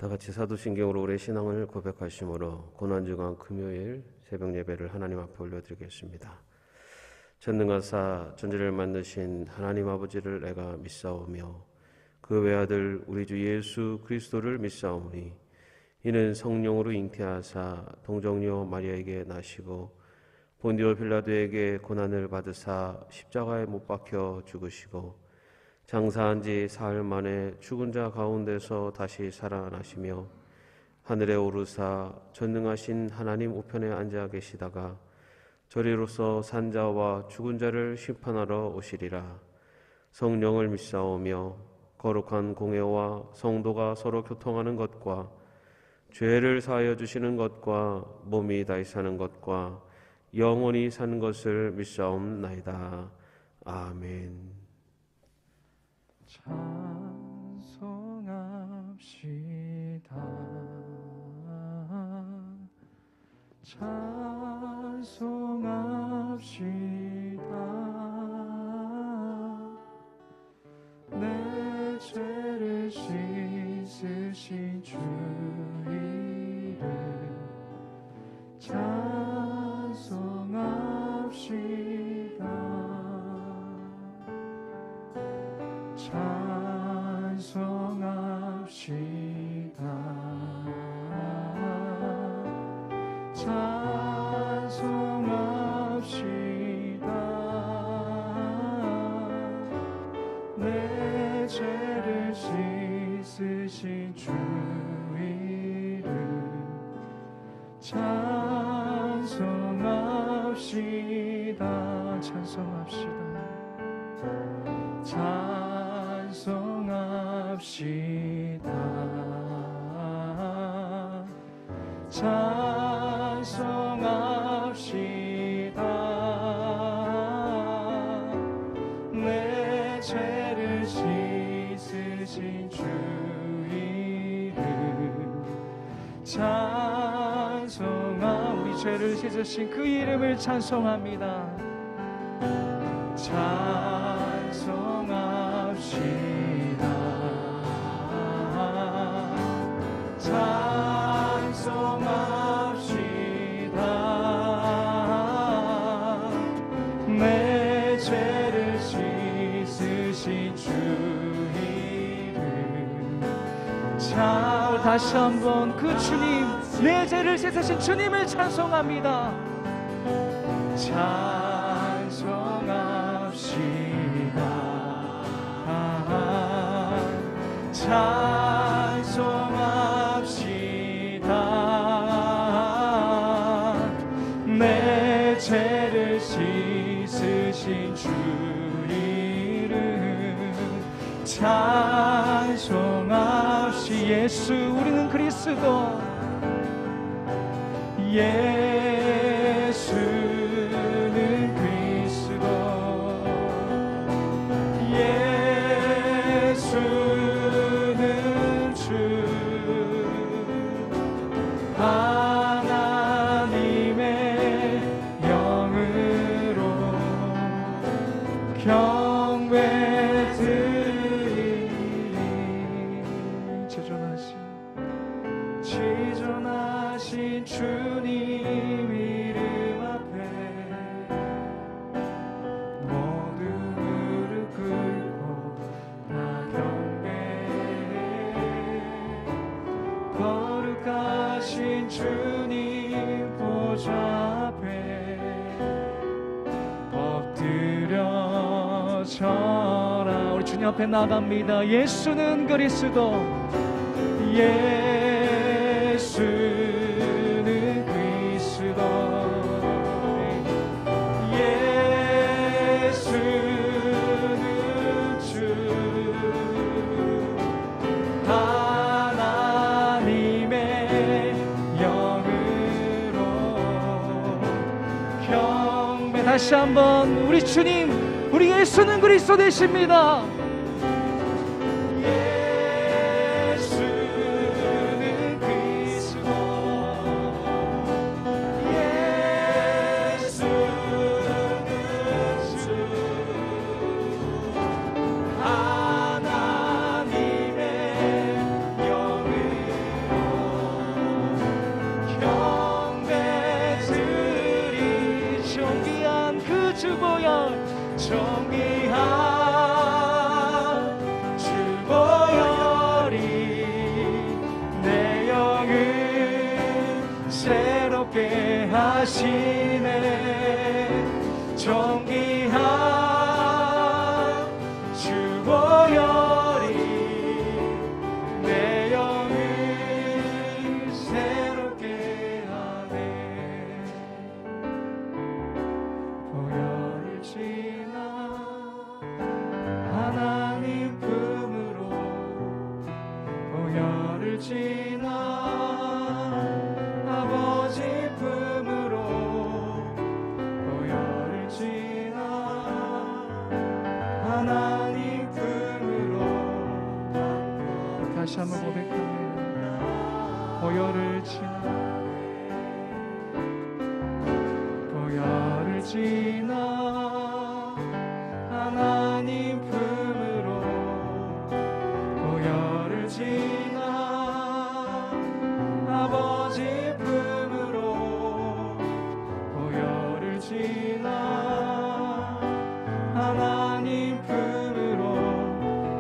다같이 사도신경으로 우리의 신앙을 고백하심으로 고난주간 금요일 새벽 예배를 하나님 앞에 올려드리겠습니다. 전능하사 전지를 만드신 하나님 아버지를 내가 믿사오며 그 외아들 우리 주 예수 그리스도를 믿사오니 이는 성령으로 잉태하사 동정녀 마리아에게 나시고 본디오 빌라도에게 고난을 받으사 십자가에 못 박혀 죽으시고 장사한 지 사흘 만에 죽은 자 가운데서 다시 살아나시며 하늘에 오르사 전능하신 하나님 우편에 앉아 계시다가 저리로서 산자와 죽은 자를 심판하러 오시리라. 성령을 믿사오며 거룩한 공회와 성도가 서로 교통하는 것과 죄를 사하여 주시는 것과 몸이 다시 사는 것과 영원히 사는 것을 믿사옵나이다. 아멘. 찬송합시다. 찬송합시다. 내 죄를 씻으신 주 이름 찬송합시다. 찬송합시다. 찬송합시다. 내 죄를 씻으신 주 이름 찬송합시다. 찬송합시다. 찬송합시다. 찬송합시다. 내 죄를 씻으신 주 이름 우리 죄를 씻으신 그 이름을 찬송합니다. 찬송합시다. 찬송합시다. 내 죄를 씻으신 주 이름 다시 한번 그 주님, 내 죄를 씻으신 주님을 찬송합니다. 찬송합시다. 찬송합시다. 내 죄를 씻으신 주 이름 찬송합시. 예수 우리는 그리스도 예수는 그리스도 예수는 주 하나님의 영으로 경배 드리니 지존하신 주님 이름 앞에 모두 무릎 꿇고 다 경배해. 거룩하신 주님 보좌 앞에 엎드려 절하. 우리 주님 앞에 나갑니다. 예수는 그리스도 예수는 그리스도 예수는 주 하나님의 영으로 경배. 다시 한번 우리 주님, 우리 예수는 그리스도 되십니다. 새롭게 하시네. 정기한 주 보혈이 내 영을 새롭게 하네. 보혈을 지나 하나님 품으로, 보혈을 지나 아버지 품으로, 보혈을 지나 하나님 품으로. 다시 한번 고백합니다. 보혈을 지나, 보혈을 지나 하나님 품으로, 보혈을 지나 아버지 품으로, 보혈을 지나 하나님 품으로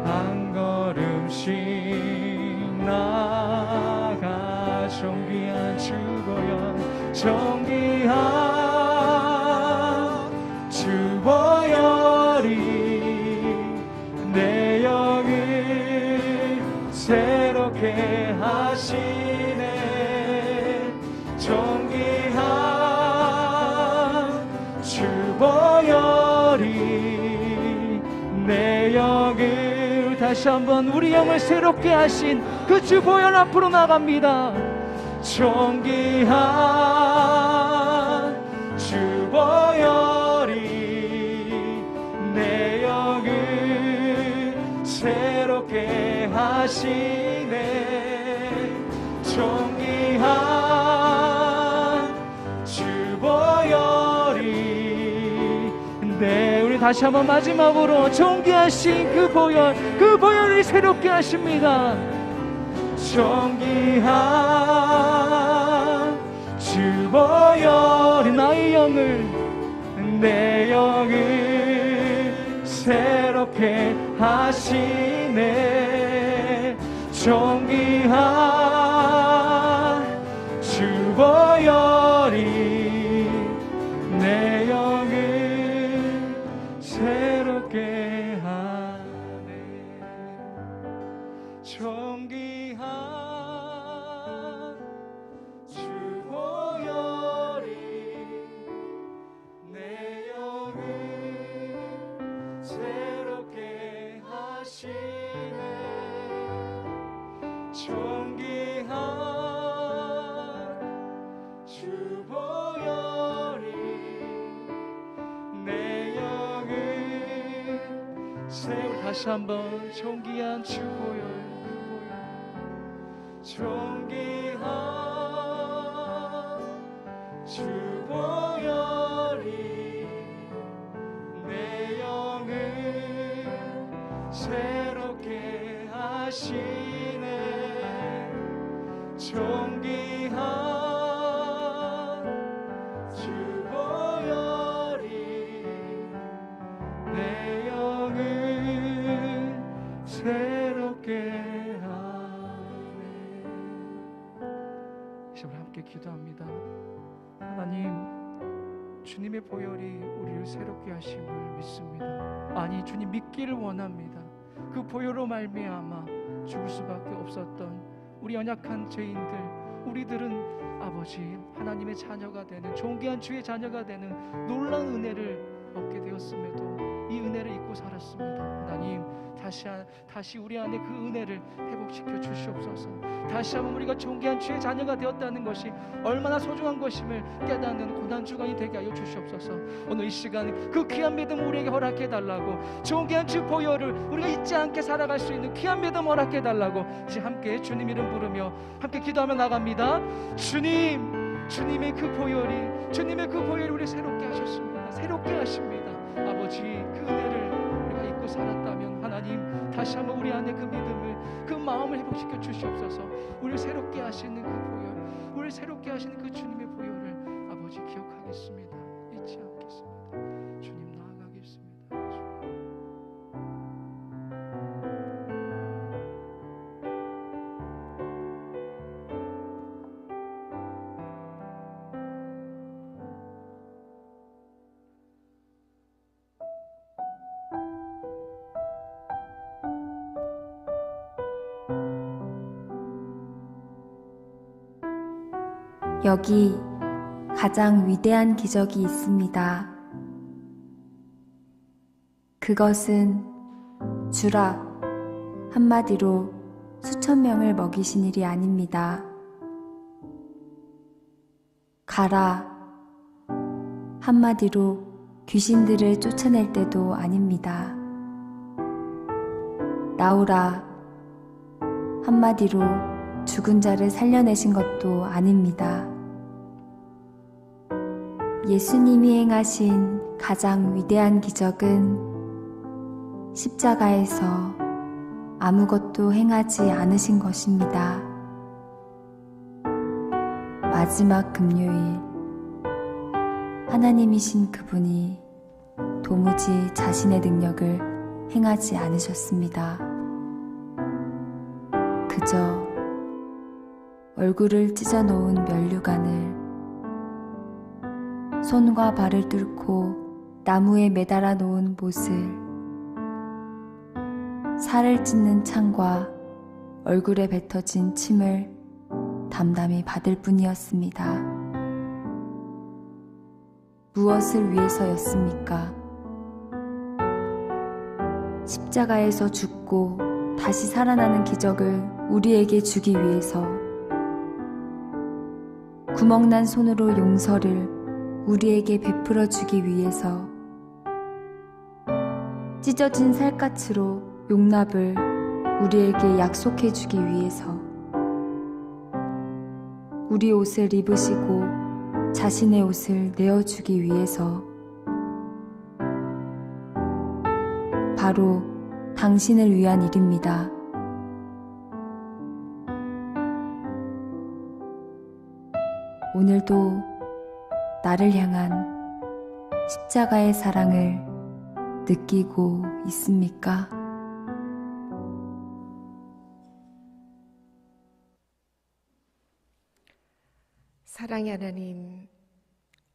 한 걸음씩 나가. 정귀한 주 보혈, 정귀한 주 보혈이 내 영을 새롭게 하시네. 정귀한 주 보혈이 내 영을, 다시 한번 우리 영을 새롭게 하신 그 주 보혈 앞으로 나갑니다. 정귀한 주 보혈이 내 영을 새롭게 하시네. 정귀한 주 보혈이 네, 우리 다시 한번 마지막으로 정귀하신 그 보혈, 그 보혈이 새롭게 하십니다. 정귀한 주 보혈이 나의 영을, 내 영을 새롭게 하시네. 정귀한 주 보혈이 내 영을 새롭게 하네. 정귀한 주 보혈이 내 영을 새롭게 하시네. 정귀한 주 보혈이 내 영을 새롭게. 다시 한번 정귀한 주 보혈, 정귀한 주 보혈이 내 영을 새롭게 하시네. 정귀한 주 보혈이 내 영을 새롭게 함께 기도합니다. 하나님, 주님의 보혈이 우리를 새롭게 하심을 믿습니다. 아니, 주님 믿기를 원합니다. 그 보혈로 말미암아 죽을 수밖에 없었던 우리 연약한 죄인들, 우리들은 아버지 하나님의 자녀가 되는, 존귀한 주의 자녀가 되는 놀라운 은혜를 얻게 되었음에도 이 은혜를 잊고 살았습니다. 하나님, 다시 우리 안에 그 은혜를 회복시켜 주시옵소서. 다시 한번 우리가 존귀한 주의 자녀가 되었다는 것이 얼마나 소중한 것임을 깨닫는 고난주간이 되게 하여 주시옵소서. 오늘 이 시간 그 귀한 믿음 우리에게 허락해 달라고, 존귀한 주 보혈을 우리가 잊지 않게 살아갈 수 있는 귀한 믿음 허락해 달라고 이제 함께 주님 이름 부르며 함께 기도하며 나갑니다. 주님, 주님의 그 보혈이, 주님의 그 보혈이 우리 새롭게 하셨습니다. 새롭게 하십니다. 아버지, 그 은혜를 우리가 잊고 살았다면 하나님 다시 한번 우리 안에 그 믿음을, 그 마음을 회복시켜 주시옵소서. 우리를 새롭게 하시는 그 보혈, 우리를 새롭게 하시는 그 주님의 보혈을 아버지 기억하겠습니다. 잊지 않겠습니다. 주님 나아가겠습니다. 여기 가장 위대한 기적이 있습니다. 그것은 주라 한마디로 수천 명을 먹이신 일이 아닙니다. 가라 한마디로 귀신들을 쫓아낼 때도 아닙니다. 나오라 한마디로 죽은 자를 살려내신 것도 아닙니다. 예수님이 행하신 가장 위대한 기적은 십자가에서 아무것도 행하지 않으신 것입니다. 마지막 금요일, 하나님이신 그분이 도무지 자신의 능력을 행하지 않으셨습니다. 그저 얼굴을 찢어놓은 면류관을 손과 발을 뚫고 나무에 매달아 놓은 못을 살을 찢는 창과 얼굴에 뱉어진 침을 담담히 받을 뿐이었습니다. 무엇을 위해서였습니까? 십자가에서 죽고 다시 살아나는 기적을 우리에게 주기 위해서, 구멍난 손으로 용서를 우리에게 베풀어 주기 위해서, 찢어진 살갗으로 용납을 우리에게 약속해 주기 위해서, 우리 옷을 입으시고 자신의 옷을 내어주기 위해서, 바로 당신을 위한 일입니다. 오늘도 나를 향한 십자가의 사랑을 느끼고 있습니까? 사랑의 하나님,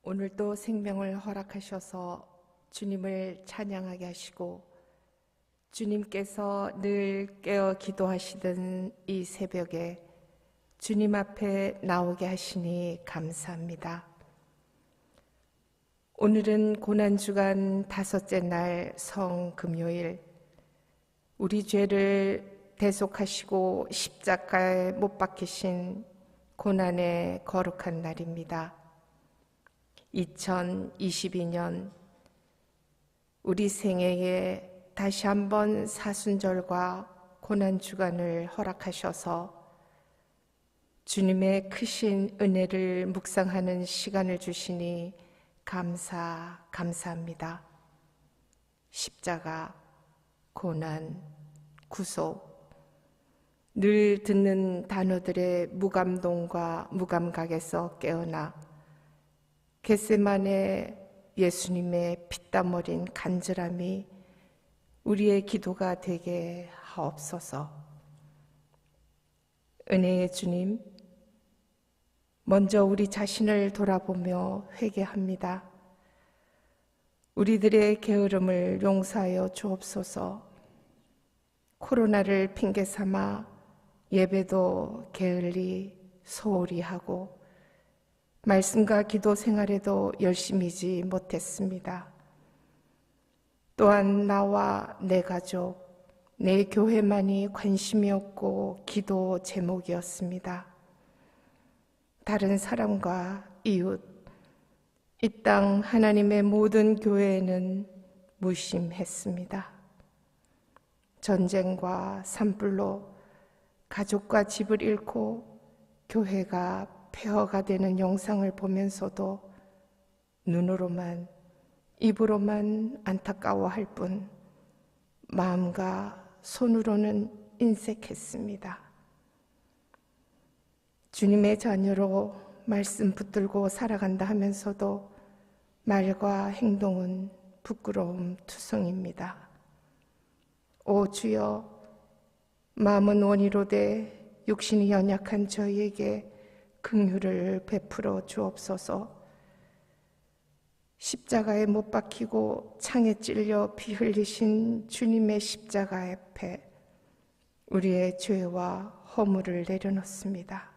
오늘도 생명을 허락하셔서 주님을 찬양하게 하시고 주님께서 늘 깨어 기도하시던 이 새벽에 주님 앞에 나오게 하시니 감사합니다. 오늘은 고난주간 5째 날 성금요일, 우리 죄를 대속하시고 십자가에 못 박히신 고난의 거룩한 날입니다. 2022년 우리 생애에 다시 한번 사순절과 고난주간을 허락하셔서 주님의 크신 은혜를 묵상하는 시간을 주시니 감사합니다. 십자가, 고난, 구속, 늘 듣는 단어들의 무감동과 무감각에서 깨어나 겟세마네 예수님의 피땀 어린 간절함이 우리의 기도가 되게 하옵소서. 은혜의 주님, 먼저 우리 자신을 돌아보며 회개합니다. 우리들의 게으름을 용서하여 주옵소서. 코로나를 핑계 삼아 예배도 게을리 소홀히 하고 말씀과 기도 생활에도 열심히지 못했습니다. 또한 나와 내 가족, 내 교회만이 관심이었고 기도 제목이었습니다. 다른 사람과 이웃, 이 땅 하나님의 모든 교회에는 무심했습니다. 전쟁과 산불로 가족과 집을 잃고 교회가 폐허가 되는 영상을 보면서도 눈으로만, 입으로만 안타까워할 뿐 마음과 손으로는 인색했습니다. 주님의 자녀로 말씀 붙들고 살아간다 하면서도 말과 행동은 부끄러움 투성입니다. 오 주여, 마음은 원이로되 육신이 연약한 저희에게 긍휼을 베풀어 주옵소서. 십자가에 못 박히고 창에 찔려 피 흘리신 주님의 십자가 앞에 우리의 죄와 허물을 내려놓습니다.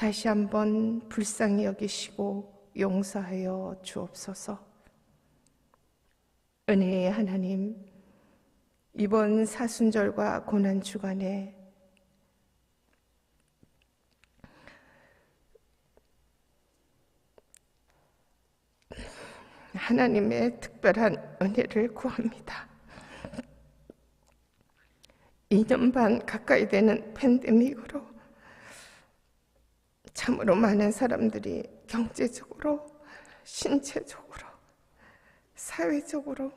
다시 한번 불쌍히 여기시고 용서하여 주옵소서. 은혜의 하나님, 이번 사순절과 고난주간에 하나님의 특별한 은혜를 구합니다. 2년 반 가까이 되는 팬데믹으로 참으로 많은 사람들이 경제적으로, 신체적으로, 사회적으로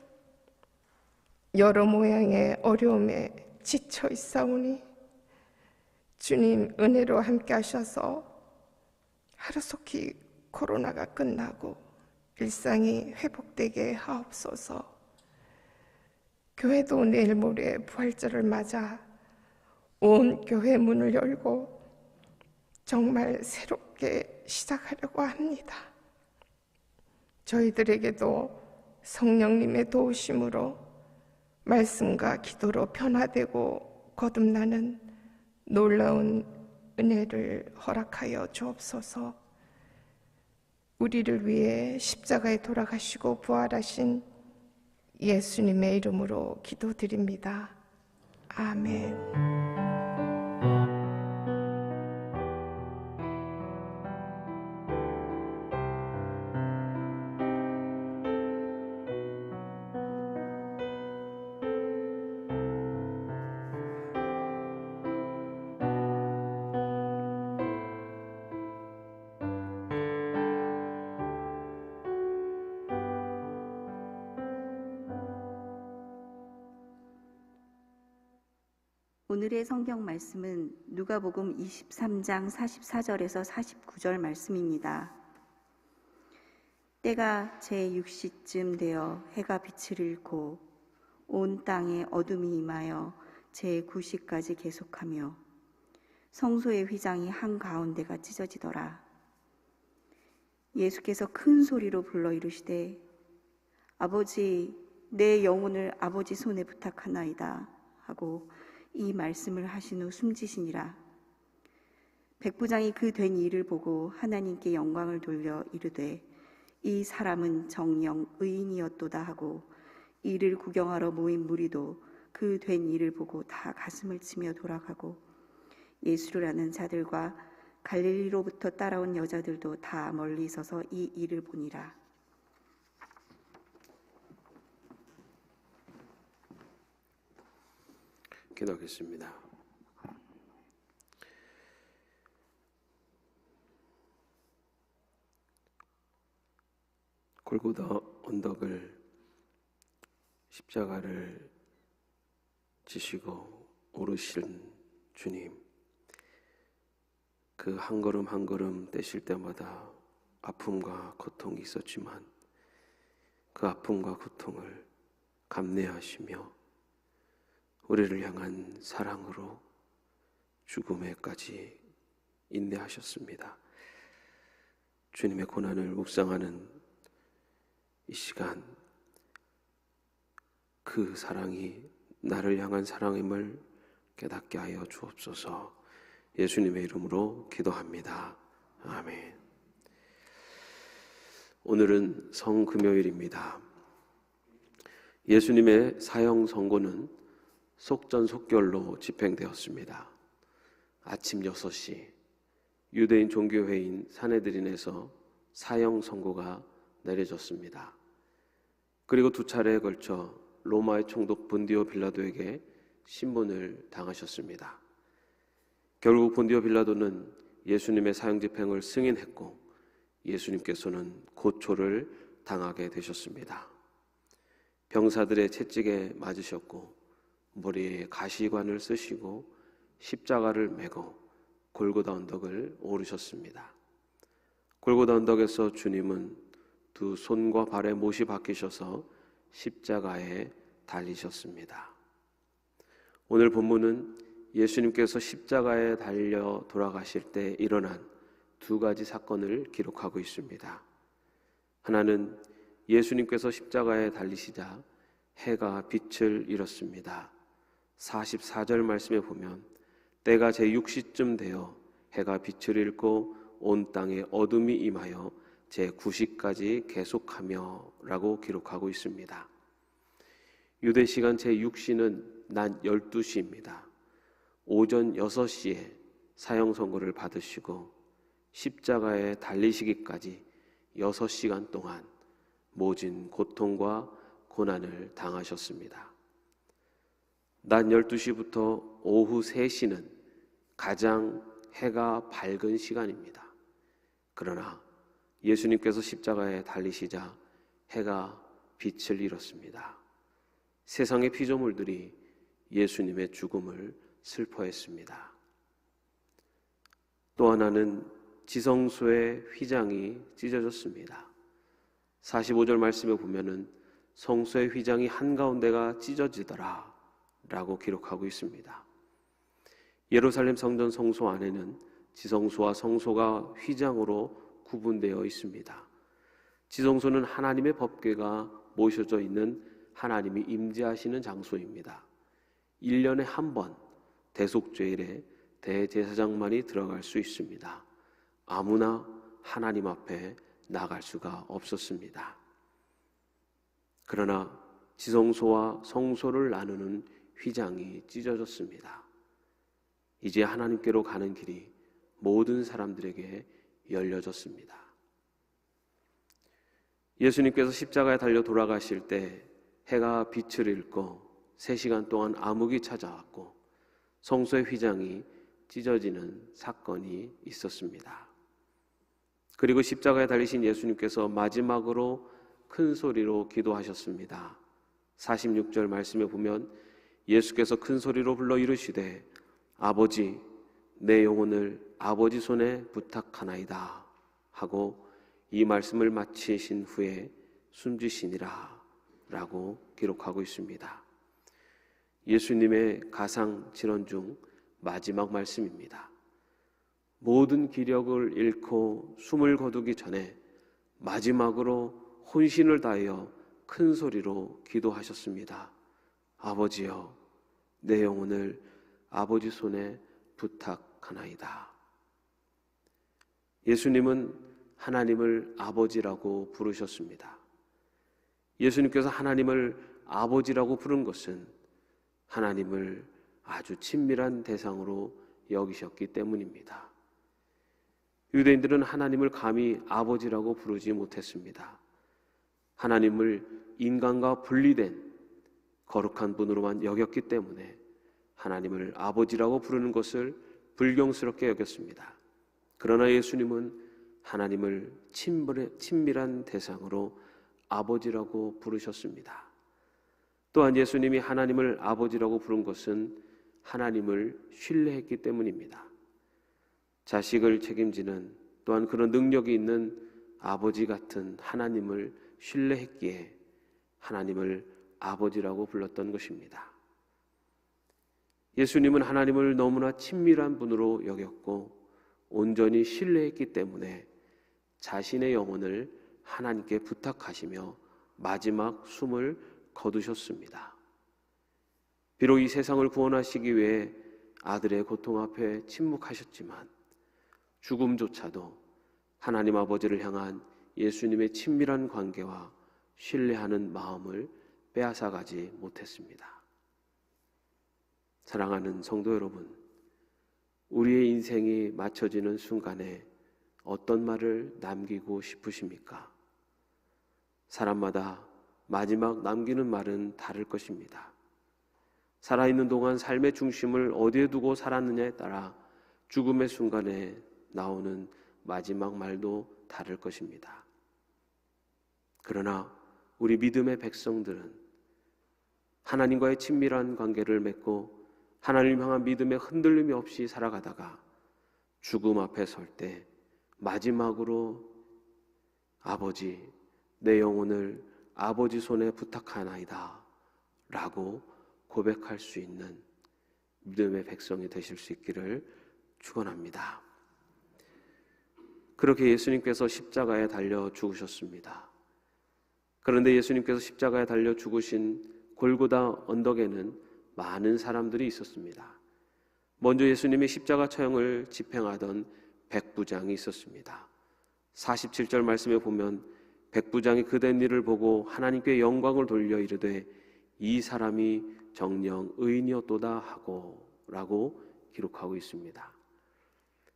여러 모양의 어려움에 지쳐 있사오니 주님 은혜로 함께 하셔서 하루속히 코로나가 끝나고 일상이 회복되게 하옵소서. 교회도 내일 모레 부활절을 맞아 온 교회 문을 열고 정말 새롭게 시작하려고 합니다. 저희들에게도 성령님의 도우심으로 말씀과 기도로 변화되고 거듭나는 놀라운 은혜를 허락하여 주옵소서. 우리를 위해 십자가에 돌아가시고 부활하신 예수님의 이름으로 기도드립니다. 아멘. 오늘의 성경 말씀은 누가복음 23장 44절에서 49절 말씀입니다. 때가 제6시쯤 되어 해가 빛을 잃고 온 땅에 어둠이 임하여 제9시까지 계속하며 성소의 휘장이 한가운데가 찢어지더라. 예수께서 큰 소리로 불러 이르시되 아버지, 내 영혼을 아버지 손에 부탁하나이다 하고 이 말씀을 하신 후 숨지시니라. 백부장이 그 된 일을 보고 하나님께 영광을 돌려 이르되 이 사람은 정녕 의인이었도다 하고 이를 구경하러 모인 무리도 그 된 일을 보고 다 가슴을 치며 돌아가고 예수를 아는 자들과 갈릴리로부터 따라온 여자들도 다 멀리 서서 이 일을 보니라. 기도하겠습니다. 골고다 언덕을 십자가를 지시고 오르신 주님, 그 한 걸음 한 걸음 떼실 때마다 아픔과 고통이 있었지만 그 아픔과 고통을 감내하시며 우리를 향한 사랑으로 죽음에까지 인내하셨습니다. 주님의 고난을 묵상하는 이 시간, 그 사랑이 나를 향한 사랑임을 깨닫게 하여 주옵소서. 예수님의 이름으로 기도합니다. 아멘. 오늘은 성금요일입니다. 예수님의 사형 선고는 속전속결로 집행되었습니다. 아침 6시 유대인 종교회의인 사네드린에서 사형 선고가 내려졌습니다. 그리고 2차례에 걸쳐 로마의 총독 본디오 빌라도에게 신문을 당하셨습니다. 결국 본디오 빌라도는 예수님의 사형 집행을 승인했고 예수님께서는 고초를 당하게 되셨습니다. 병사들의 채찍에 맞으셨고 머리에 가시관을 쓰시고 십자가를 메고 골고다 언덕을 오르셨습니다. 골고다 언덕에서 주님은 두 손과 발에 못이 박히셔서 십자가에 달리셨습니다. 오늘 본문은 예수님께서 십자가에 달려 돌아가실 때 일어난 2가지 사건을 기록하고 있습니다. 하나는 예수님께서 십자가에 달리시자 해가 빛을 잃었습니다. 44절 말씀에 보면 때가 제6시쯤 되어 해가 빛을 잃고 온 땅에 어둠이 임하여 제9시까지 계속하며 라고 기록하고 있습니다. 유대 시간 제6시는 낮 12시입니다. 오전 6시에 사형 선고를 받으시고 십자가에 달리시기까지 6시간 동안 모진 고통과 고난을 당하셨습니다. 낮 12시부터 오후 3시는 가장 해가 밝은 시간입니다. 그러나 예수님께서 십자가에 달리시자 해가 빛을 잃었습니다. 세상의 피조물들이 예수님의 죽음을 슬퍼했습니다. 또 하나는 지성소의 휘장이 찢어졌습니다. 45절 말씀에 보면은 성소의 휘장이 한가운데가 찢어지더라 라고 기록하고 있습니다. 예루살렘 성전 성소 안에는 지성소와 성소가 휘장으로 구분되어 있습니다. 지성소는 하나님의 법궤가 모셔져 있는 하나님이 임재하시는 장소입니다. 1년에 한 번 대속죄일에 대제사장만이 들어갈 수 있습니다. 아무나 하나님 앞에 나갈 수가 없었습니다. 그러나 지성소와 성소를 나누는 휘장이 찢어졌습니다. 이제 하나님께로 가는 길이 모든 사람들에게 열려졌습니다. 예수님께서 십자가에 달려 돌아가실 때 해가 빛을 잃고 3시간 동안 암흑이 찾아왔고 성소의 휘장이 찢어지는 사건이 있었습니다. 그리고 십자가에 달리신 예수님께서 마지막으로 큰 소리로 기도하셨습니다. 46절 말씀에 보면 예수께서 큰 소리로 불러 이르시되 아버지 내 영혼을 아버지 손에 부탁하나이다 하고 이 말씀을 마치신 후에 숨지시니라 라고 기록하고 있습니다. 예수님의 가상 진언 중 마지막 말씀입니다. 모든 기력을 잃고 숨을 거두기 전에 마지막으로 혼신을 다하여 큰 소리로 기도하셨습니다. 아버지여 내 영혼을 아버지 손에 부탁하나이다. 예수님은 하나님을 아버지라고 부르셨습니다. 예수님께서 하나님을 아버지라고 부른 것은 하나님을 아주 친밀한 대상으로 여기셨기 때문입니다. 유대인들은 하나님을 감히 아버지라고 부르지 못했습니다. 하나님을 인간과 분리된 거룩한 분으로만 여겼기 때문에 하나님을 아버지라고 부르는 것을 불경스럽게 여겼습니다. 그러나 예수님은 하나님을 친밀한 대상으로 아버지라고 부르셨습니다. 또한 예수님이 하나님을 아버지라고 부른 것은 하나님을 신뢰했기 때문입니다. 자식을 책임지는 또한 그런 능력이 있는 아버지 같은 하나님을 신뢰했기에 하나님을 아버지라고 불렀던 것입니다. 예수님은 하나님을 너무나 친밀한 분으로 여겼고 온전히 신뢰했기 때문에 자신의 영혼을 하나님께 부탁하시며 마지막 숨을 거두셨습니다. 비록 이 세상을 구원하시기 위해 아들의 고통 앞에 침묵하셨지만 죽음조차도 하나님 아버지를 향한 예수님의 친밀한 관계와 신뢰하는 마음을 빼앗아가지 못했습니다. 사랑하는 성도 여러분, 우리의 인생이 맞춰지는 순간에 어떤 말을 남기고 싶으십니까? 사람마다 마지막 남기는 말은 다를 것입니다. 살아있는 동안 삶의 중심을 어디에 두고 살았느냐에 따라 죽음의 순간에 나오는 마지막 말도 다를 것입니다. 그러나 우리 믿음의 백성들은 하나님과의 친밀한 관계를 맺고 하나님 향한 믿음의 흔들림이 없이 살아가다가 죽음 앞에 설 때 마지막으로 아버지 내 영혼을 아버지 손에 부탁하나이다 라고 고백할 수 있는 믿음의 백성이 되실 수 있기를 축원합니다. 그렇게 예수님께서 십자가에 달려 죽으셨습니다. 그런데 예수님께서 십자가에 달려 죽으신 골고다 언덕에는 많은 사람들이 있었습니다. 먼저 예수님의 십자가 처형을 집행하던 백부장이 있었습니다. 47절 말씀에 보면 백부장이 그된 일을 보고 하나님께 영광을 돌려 이르되 이 사람이 정녕 의인이었도다 하고 라고 기록하고 있습니다.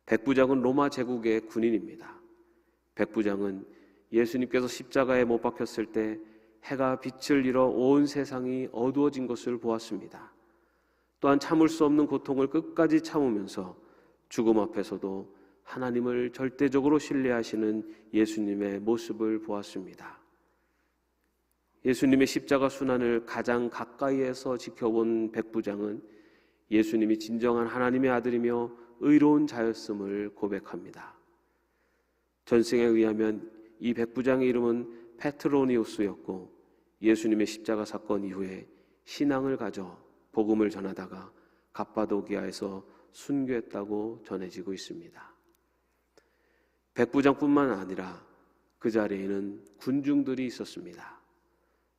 백부장은 로마 제국의 군인입니다. 백부장은 예수님께서 십자가에 못 박혔을 때 해가 빛을 잃어 온 세상이 어두워진 것을 보았습니다. 또한 참을 수 없는 고통을 끝까지 참으면서 죽음 앞에서도 하나님을 절대적으로 신뢰하시는 예수님의 모습을 보았습니다. 예수님의 십자가 순환을 가장 가까이에서 지켜본 백부장은 예수님이 진정한 하나님의 아들이며 의로운 자였음을 고백합니다. 전승에 의하면 이 백부장의 이름은 페트로니우스였고 예수님의 십자가 사건 이후에 신앙을 가져 복음을 전하다가 갑바도기아에서 순교했다고 전해지고 있습니다. 백부장뿐만 아니라 그 자리에는 군중들이 있었습니다.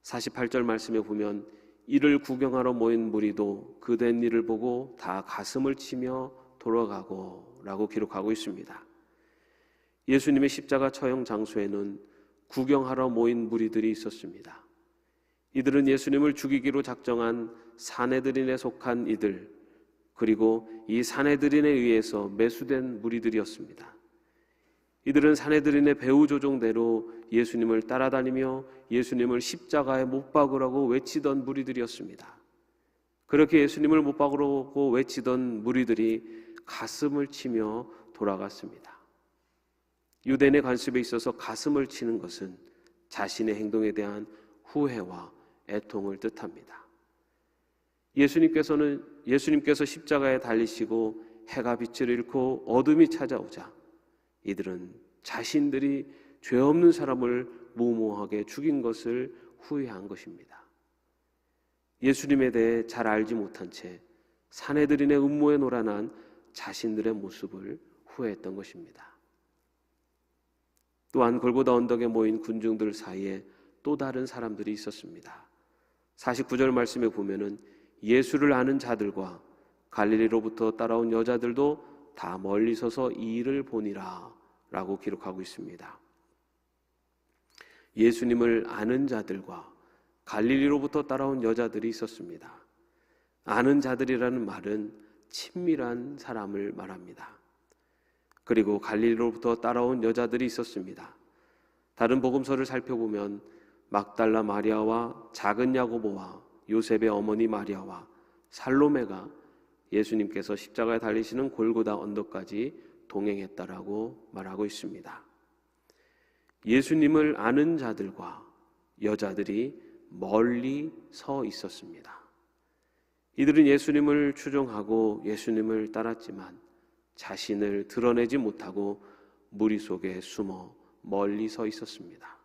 48절 말씀에 보면 이를 구경하러 모인 무리도 그된 일을 보고 다 가슴을 치며 돌아가고 라고 기록하고 있습니다. 예수님의 십자가 처형 장소에는 구경하러 모인 무리들이 있었습니다. 이들은 예수님을 죽이기로 작정한 사내들인에 속한 이들, 그리고 이 사내들인에 의해서 매수된 무리들이었습니다. 이들은 사내들인의 배후 조종대로 예수님을 따라다니며 예수님을 십자가에 못 박으라고 외치던 무리들이었습니다. 그렇게 예수님을 못 박으라고 외치던 무리들이 가슴을 치며 돌아갔습니다. 유대인의 관습에 있어서 가슴을 치는 것은 자신의 행동에 대한 후회와 애통을 뜻합니다. 예수님께서 십자가에 달리시고 해가 빛을 잃고 어둠이 찾아오자 이들은 자신들이 죄 없는 사람을 무모하게 죽인 것을 후회한 것입니다. 예수님에 대해 잘 알지 못한 채 사내들인의 음모에 놀아난 자신들의 모습을 후회했던 것입니다. 또한 골고다 언덕에 모인 군중들 사이에 또 다른 사람들이 있었습니다. 49절 말씀에 보면은 예수를 아는 자들과 갈릴리로부터 따라온 여자들도 다 멀리 서서 이 일을 보니라 라고 기록하고 있습니다. 예수님을 아는 자들과 갈릴리로부터 따라온 여자들이 있었습니다. 아는 자들이라는 말은 친밀한 사람을 말합니다. 그리고 갈릴리로부터 따라온 여자들이 있었습니다. 다른 복음서를 살펴보면 막달라 마리아와 작은 야고보와 요셉의 어머니 마리아와 살로메가 예수님께서 십자가에 달리시는 골고다 언덕까지 동행했다라고 말하고 있습니다. 예수님을 아는 자들과 여자들이 멀리 서 있었습니다. 이들은 예수님을 추종하고 예수님을 따랐지만 자신을 드러내지 못하고 무리 속에 숨어 멀리 서 있었습니다.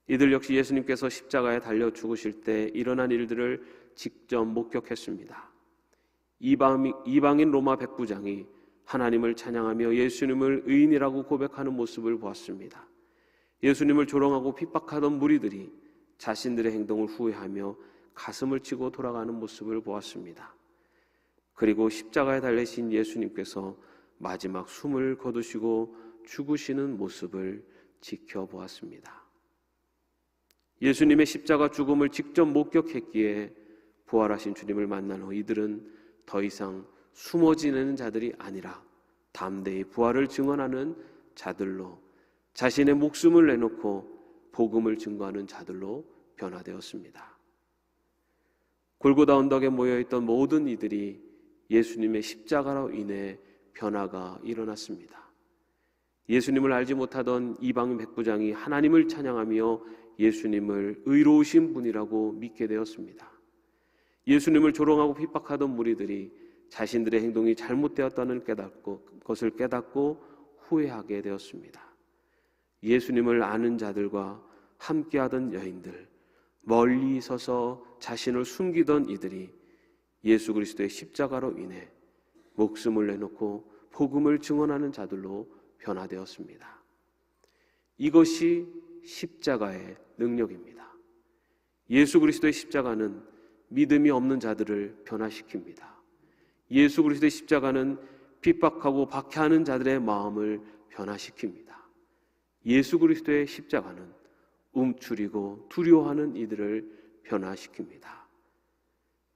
이들 역시 예수님께서 십자가에 달려 죽으실 때 일어난 일들을 직접 목격했습니다. 이방인 로마 백부장이 하나님을 찬양하며 예수님을 의인이라고 고백하는 모습을 보았습니다. 예수님을 조롱하고 핍박하던 무리들이 자신들의 행동을 후회하며 가슴을 치고 돌아가는 모습을 보았습니다. 그리고 십자가에 달리신 예수님께서 마지막 숨을 거두시고 죽으시는 모습을 지켜보았습니다. 예수님의 십자가 죽음을 직접 목격했기에 부활하신 주님을 만난 후 이들은 더 이상 숨어 지내는 자들이 아니라 담대히 부활을 증언하는 자들로, 자신의 목숨을 내놓고 복음을 증거하는 자들로 변화되었습니다. 골고다 언덕에 모여있던 모든 이들이 예수님의 십자가로 인해 변화가 일어났습니다. 예수님을 알지 못하던 이방인 백부장이 하나님을 찬양하며 예수님을 의로우신 분이라고 믿게 되었습니다. 예수님을 조롱하고 핍박하던 무리들이 자신들의 행동이 잘못되었다는 것을 깨닫고 후회하게 되었습니다. 예수님을 아는 자들과 함께하던 여인들, 멀리 서서 자신을 숨기던 이들이 예수 그리스도의 십자가로 인해 목숨을 내놓고 복음을 증언하는 자들로 변화되었습니다. 이것이 십자가의 능력입니다. 예수 그리스도의 십자가는 믿음이 없는 자들을 변화시킵니다. 예수 그리스도의 십자가는 핍박하고 박해하는 자들의 마음을 변화시킵니다. 예수 그리스도의 십자가는 움츠리고 두려워하는 이들을 변화시킵니다.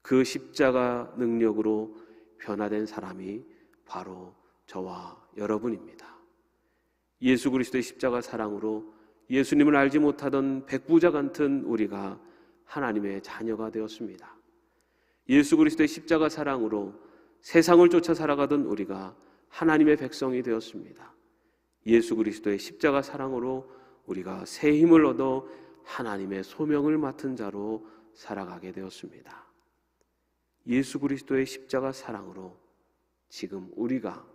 그 십자가 능력으로 변화된 사람이 바로 저와 여러분입니다. 예수 그리스도의 십자가 사랑으로 예수님을 알지 못하던 백부자 같은 우리가 하나님의 자녀가 되었습니다. 예수 그리스도의 십자가 사랑으로 세상을 쫓아 살아가던 우리가 하나님의 백성이 되었습니다. 예수 그리스도의 십자가 사랑으로 우리가 새 힘을 얻어 하나님의 소명을 맡은 자로 살아가게 되었습니다. 예수 그리스도의 십자가 사랑으로 지금 우리가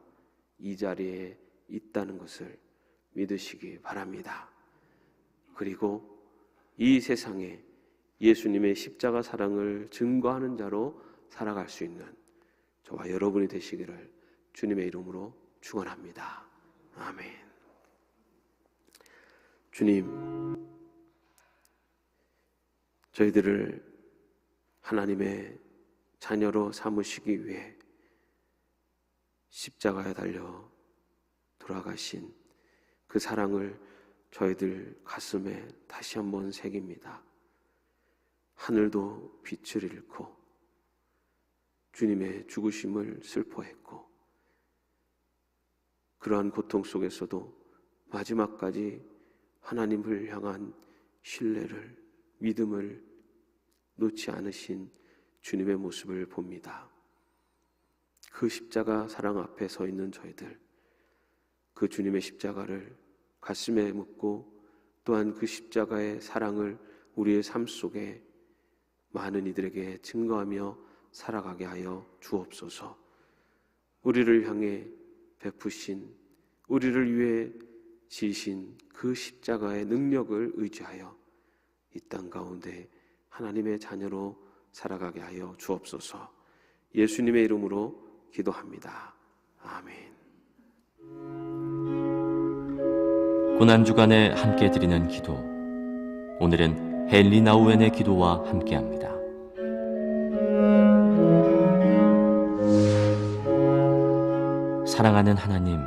이 자리에 있다는 것을 믿으시기 바랍니다. 그리고 이 세상에 예수님의 십자가 사랑을 증거하는 자로 살아갈 수 있는 저와 여러분이 되시기를 주님의 이름으로 축원합니다. 아멘. 주님, 저희들을 하나님의 자녀로 삼으시기 위해 십자가에 달려 돌아가신 그 사랑을 저희들 가슴에 다시 한번 새깁니다. 하늘도 빛을 잃고 주님의 죽으심을 슬퍼했고 그러한 고통 속에서도 마지막까지 하나님을 향한 신뢰를, 믿음을 놓지 않으신 주님의 모습을 봅니다. 그 십자가 사랑 앞에 서 있는 저희들, 그 주님의 십자가를 가슴에 묻고 또한 그 십자가의 사랑을 우리의 삶 속에 많은 이들에게 증거하며 살아가게 하여 주옵소서. 우리를 향해 베푸신, 우리를 위해 지신 그 십자가의 능력을 의지하여 이 땅 가운데 하나님의 자녀로 살아가게 하여 주옵소서. 예수님의 이름으로 기도합니다. 아멘. 고난주간에 함께 드리는 기도, 오늘은 헨리 나우엔의 기도와 함께합니다. 사랑하는 하나님,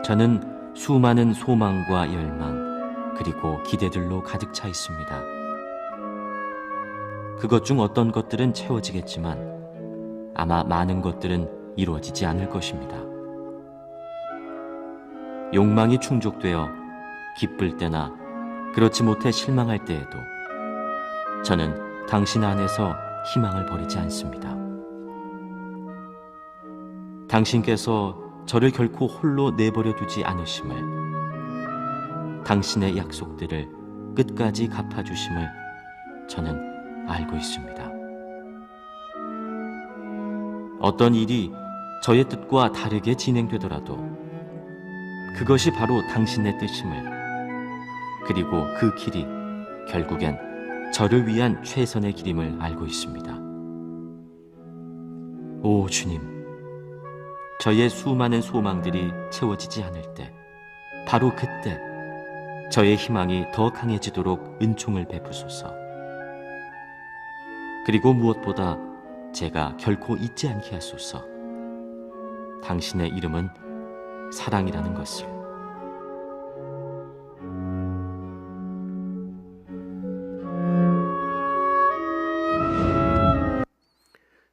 저는 수많은 소망과 열망 그리고 기대들로 가득 차 있습니다. 그것 중 어떤 것들은 채워지겠지만 아마 많은 것들은 이루어지지 않을 것입니다. 욕망이 충족되어 기쁠 때나 그렇지 못해 실망할 때에도 저는 당신 안에서 희망을 버리지 않습니다. 당신께서 저를 결코 홀로 내버려 두지 않으심을, 당신의 약속들을 끝까지 갚아주심을 저는 알고 있습니다. 어떤 일이 저의 뜻과 다르게 진행되더라도 그것이 바로 당신의 뜻임을, 그리고 그 길이 결국엔 저를 위한 최선의 길임을 알고 있습니다. 오 주님, 저의 수많은 소망들이 채워지지 않을 때, 바로 그때 저의 희망이 더 강해지도록 은총을 베푸소서. 그리고 무엇보다 제가 결코 잊지 않게 하소서. 당신의 이름은 사랑이라는 것을.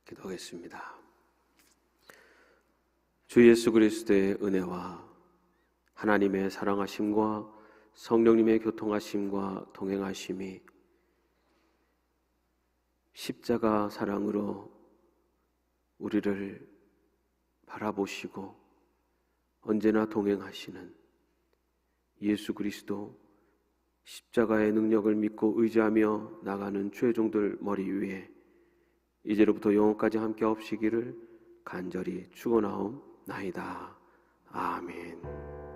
기도하겠습니다. 주 예수 그리스도의 은혜와 하나님의 사랑하심과 성령님의 교통하심과 동행하심이 십자가 사랑으로 우리를 바라보시고 언제나 동행하시는 예수 그리스도, 십자가의 능력을 믿고 의지하며 나가는 최종들 머리 위에 이제로부터 영원까지 함께 없시기를 간절히 축원하옵나이다. 아멘.